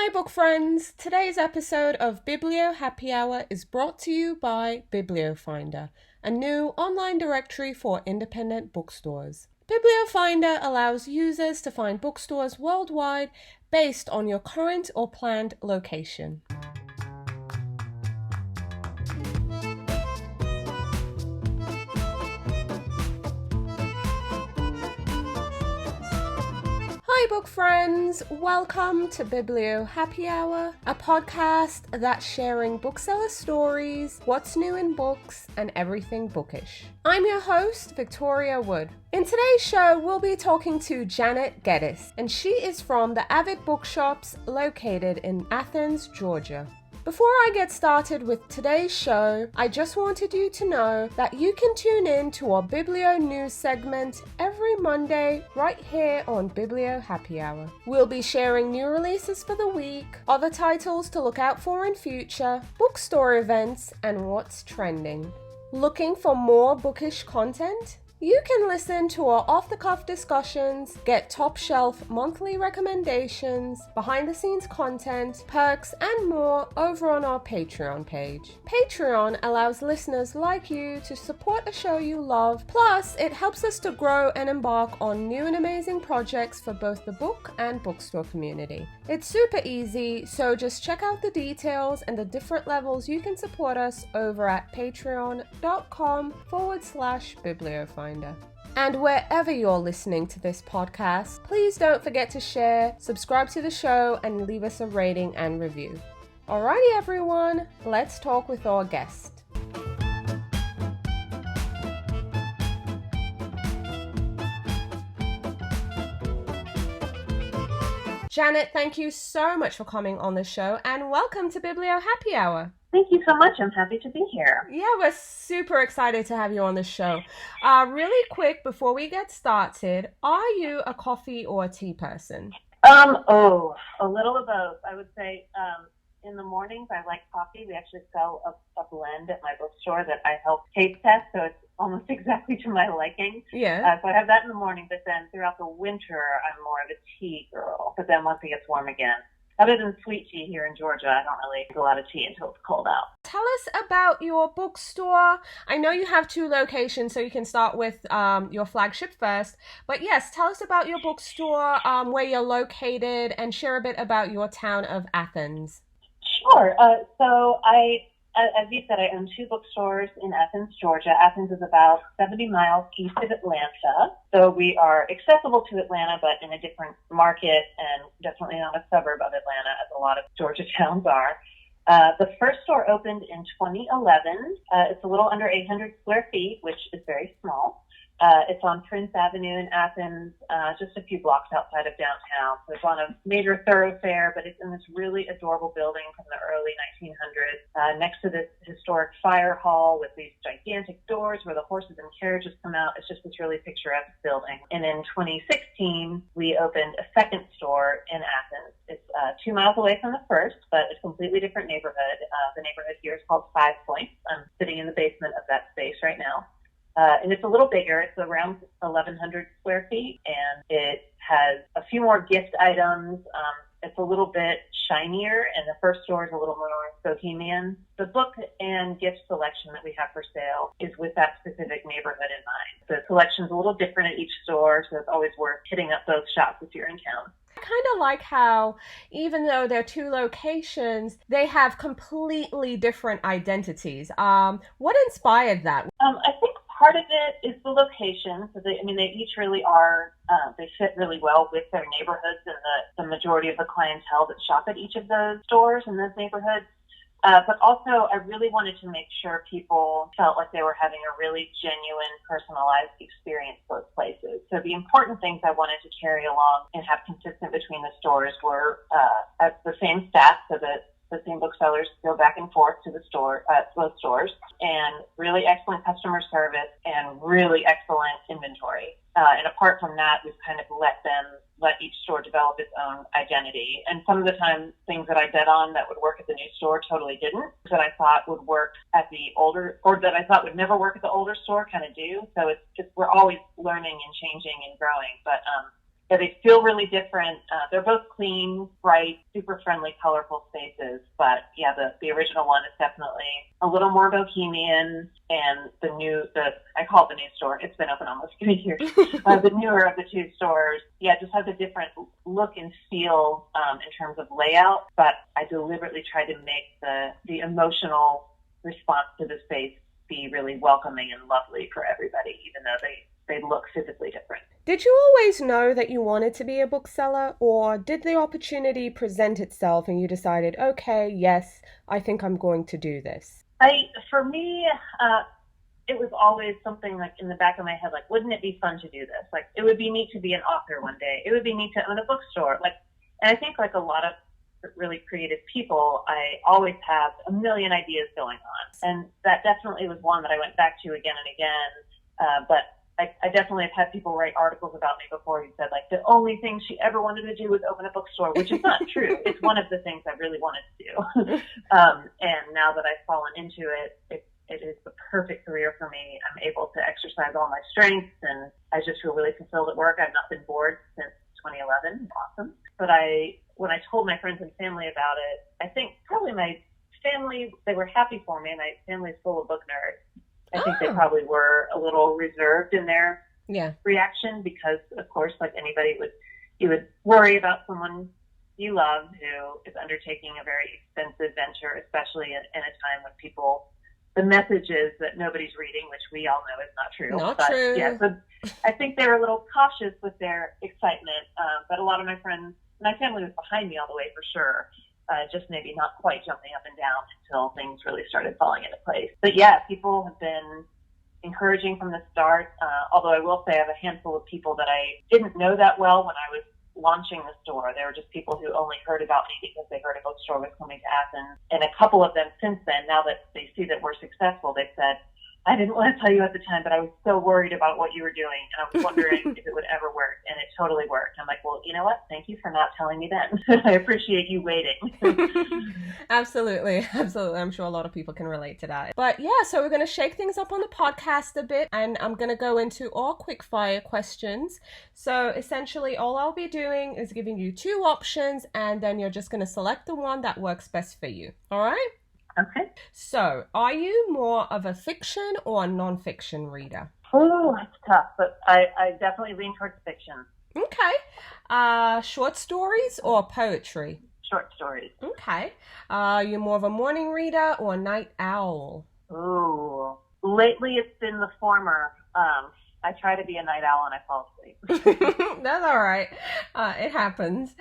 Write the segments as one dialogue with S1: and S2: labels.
S1: Hi book friends! Today's episode of Biblio Happy Hour is brought to you by Biblio Finder, a new online directory for independent bookstores. Biblio Finder allows users to find bookstores worldwide based on your current or planned location. Hi book friends, welcome to Biblio Happy Hour, a podcast that's sharing bookseller stories, what's new in books, and everything bookish. I'm your host, Victoria Wood. In today's show, we'll be talking to Janet Geddis, and she is from the AVID Bookshops located in Athens, Georgia. Before I get started with today's show, I just wanted you to know that you can tune in to our Biblio news segment every Monday right here on Biblio Happy Hour. We'll be sharing new releases for the week, other titles to look out for in future, bookstore events, and what's trending. Looking for more bookish content? You can listen to our off-the-cuff discussions, get top-shelf monthly recommendations, behind-the-scenes content, perks, and more over on our Patreon page. Patreon allows listeners like you to support a show you love, plus it helps us to grow and embark on new and amazing projects for both the book and bookstore community. It's super easy, so just check out the details and the different levels you can support us over at patreon.com/bibliofinder. And wherever you're listening to this podcast, please don't forget to share, subscribe to the show, and leave us a rating and review. Alrighty everyone, let's talk with our guest. Janet, thank you so much for coming on the show, and welcome to Biblio Happy Hour.
S2: Thank you so much. I'm happy to be here.
S1: Yeah, we're super excited to have you on the show. Really quick, before we get started, are you a coffee or a tea person?
S2: A little of both. I would say in the mornings I like coffee. We actually sell a blend at my bookstore that I help taste test, so it's almost exactly to my liking.
S1: Yeah.
S2: So I have that in the morning, but then throughout the winter I'm more of a tea girl. But then once it gets warm again, other than sweet tea here in Georgia, I don't really drink a lot of tea until it's cold out.
S1: Tell us about your bookstore. I know you have 2 locations, so you can start with your flagship first. But yes, tell us about your bookstore, where you're located, and share a bit about your town of Athens.
S2: Sure. As you said, I own 2 bookstores in Athens, Georgia. Athens is about 70 miles east of Atlanta. So we are accessible to Atlanta, but in a different market and definitely not a suburb of Atlanta, as a lot of Georgia towns are. The first store opened in 2011. It's a little under 800 square feet, which is very small. It's on Prince Avenue in Athens, just a few blocks outside of downtown. So it's on a major thoroughfare, but it's in this really adorable building from the early 1900s, next to this historic fire hall with these gigantic doors where the horses and carriages come out. It's just this really picturesque building. And in 2016, we opened a second store in Athens. It's 2 miles away from the first, but a completely different neighborhood. The neighborhood here is called 5 Points. I'm sitting in the basement of that space right now. And it's a little bigger. It's around 1,100 square feet, and it has a few more gift items. It's a little bit shinier, and the first store is a little more bohemian. The book and gift selection that we have for sale is with that specific neighborhood in mind. The selection's a little different at each store, so it's always worth hitting up both shops if you're in town.
S1: I kind of like how, even though they're 2 locations, they have completely different identities. What inspired that?
S2: I think part of it is the location. So they each really are, they fit really well with their neighborhoods and the majority of the clientele that shop at each of those stores in those neighborhoods. But also, I really wanted to make sure people felt like they were having a really genuine, personalized experience both places. So the important things I wanted to carry along and have consistent between the stores were the same staff, so that the same booksellers go back and forth to both stores, and really excellent customer service and really excellent inventory. And apart from that, we've kind of let each store develop its own identity. And some of the time, things that I bet on that would work at the new store totally didn't, that I thought would work at the older, or that I thought would never work at the older store, kind of do. So it's just, we're always learning and changing and growing. But Yeah, they feel really different. They're both clean, bright, super friendly, colorful spaces. But yeah, the original one is definitely a little more bohemian, and I call it the new store. It's been open almost 3 years. The newer of the two stores, yeah, just has a different look and feel in terms of layout. But I deliberately tried to make the emotional response to the space be really welcoming and lovely for everybody, even though they look physically different.
S1: Did you always know that you wanted to be a bookseller, or did the opportunity present itself and you decided, okay, yes, I think I'm going to do this?
S2: For me, it was always something like in the back of my head, like, wouldn't it be fun to do this? Like, it would be neat to be an author one day. It would be neat to own a bookstore. And I think like a lot of really creative people, I always have a million ideas going on. And that definitely was one that I went back to again and again. But I definitely have had people write articles about me before who said, like, the only thing she ever wanted to do was open a bookstore, which is not true. It's one of the things I really wanted to do. And now that I've fallen into it, it is the perfect career for me. I'm able to exercise all my strengths, and I just feel really fulfilled at work. I've not been bored since 2011. Awesome. But when I told my friends and family about it, I think probably my family, they were happy for me. My family's full of book nerds. I think they probably were a little reserved in their reaction because, of course, like anybody you would worry about someone you love who is undertaking a very expensive venture, especially in a time when the message is that nobody's reading, which we all know is not true.
S1: Not true.
S2: Yeah, so I think they were a little cautious with their excitement, but a lot of my friends, my family was behind me all the way for sure. Just maybe not quite jumping up and down until things really started falling into place. But yeah, people have been encouraging from the start, although I will say I have a handful of people that I didn't know that well when I was launching the store. They were just people who only heard about me because they heard a bookstore was coming to Athens. And a couple of them since then, now that they see that we're successful, they've said, I didn't want to tell you at the time, but I was so worried about what you were doing, and I was wondering if it would ever work, and it totally worked. I'm like, well, you know what? Thank you for not telling me then. I appreciate you waiting.
S1: Absolutely. I'm sure a lot of people can relate to that. But yeah, so we're going to shake things up on the podcast a bit, and I'm going to go into all quick fire questions. So essentially, all I'll be doing is giving you 2 options, and then you're just going to select the one that works best for you. All right?
S2: Okay.
S1: So, are you more of a fiction or a non-fiction reader?
S2: Oh, it's tough, but I definitely lean towards fiction.
S1: Okay. Short stories or poetry?
S2: Short stories.
S1: Okay. Are you more of a morning reader or a night owl?
S2: Ooh. Lately, it's been the former. I try to be a night owl and I fall asleep.
S1: That's all right. It happens.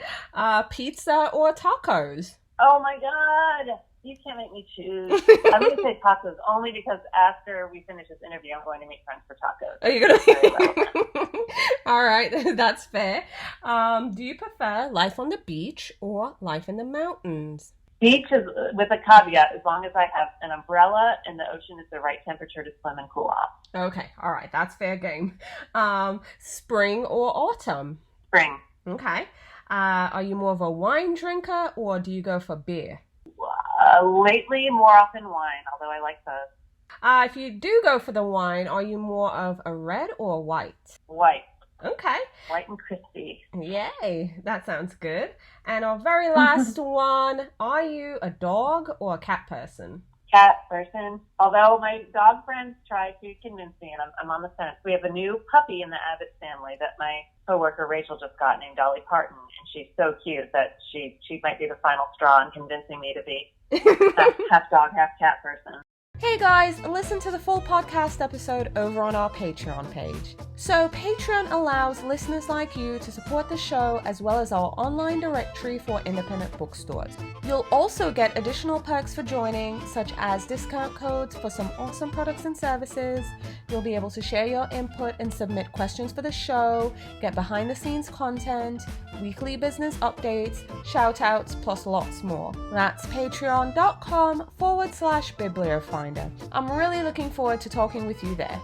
S1: Pizza or tacos?
S2: Oh, my God. You can't make me choose. I'm going to say tacos only because after we finish this interview, I'm going to meet friends for tacos.
S1: Are you going to? All right, that's fair. Do you prefer life on the beach or life in the mountains?
S2: Beach is with a caveat, as long as I have an umbrella and the ocean is the right temperature to swim and cool off.
S1: Okay, all right, that's fair game. Spring or autumn?
S2: Spring.
S1: Okay. Are you more of a wine drinker or do you go for beer?
S2: Lately, more often wine, although I like both.
S1: If you do go for the wine, are you more of a red or white?
S2: White.
S1: Okay.
S2: White and crispy.
S1: Yay, that sounds good. And our very last one, are you a dog or a cat person?
S2: Cat person. Although my dog friends try to convince me, and I'm on the fence. We have a new puppy in the AVID family that my coworker Rachel just got named Dolly Parton, and she's so cute that she might be the final straw in convincing me to be half dog, half cat person.
S1: Hey guys, listen to the full podcast episode over on our Patreon page. So Patreon allows listeners like you to support the show as well as our online directory for independent bookstores. You'll also get additional perks for joining, such as discount codes for some awesome products and services. You'll be able to share your input and submit questions for the show, get behind the scenes content, weekly business updates, shout outs, plus lots more. That's patreon.com/bibliofinder. I'm really looking forward to talking with you there.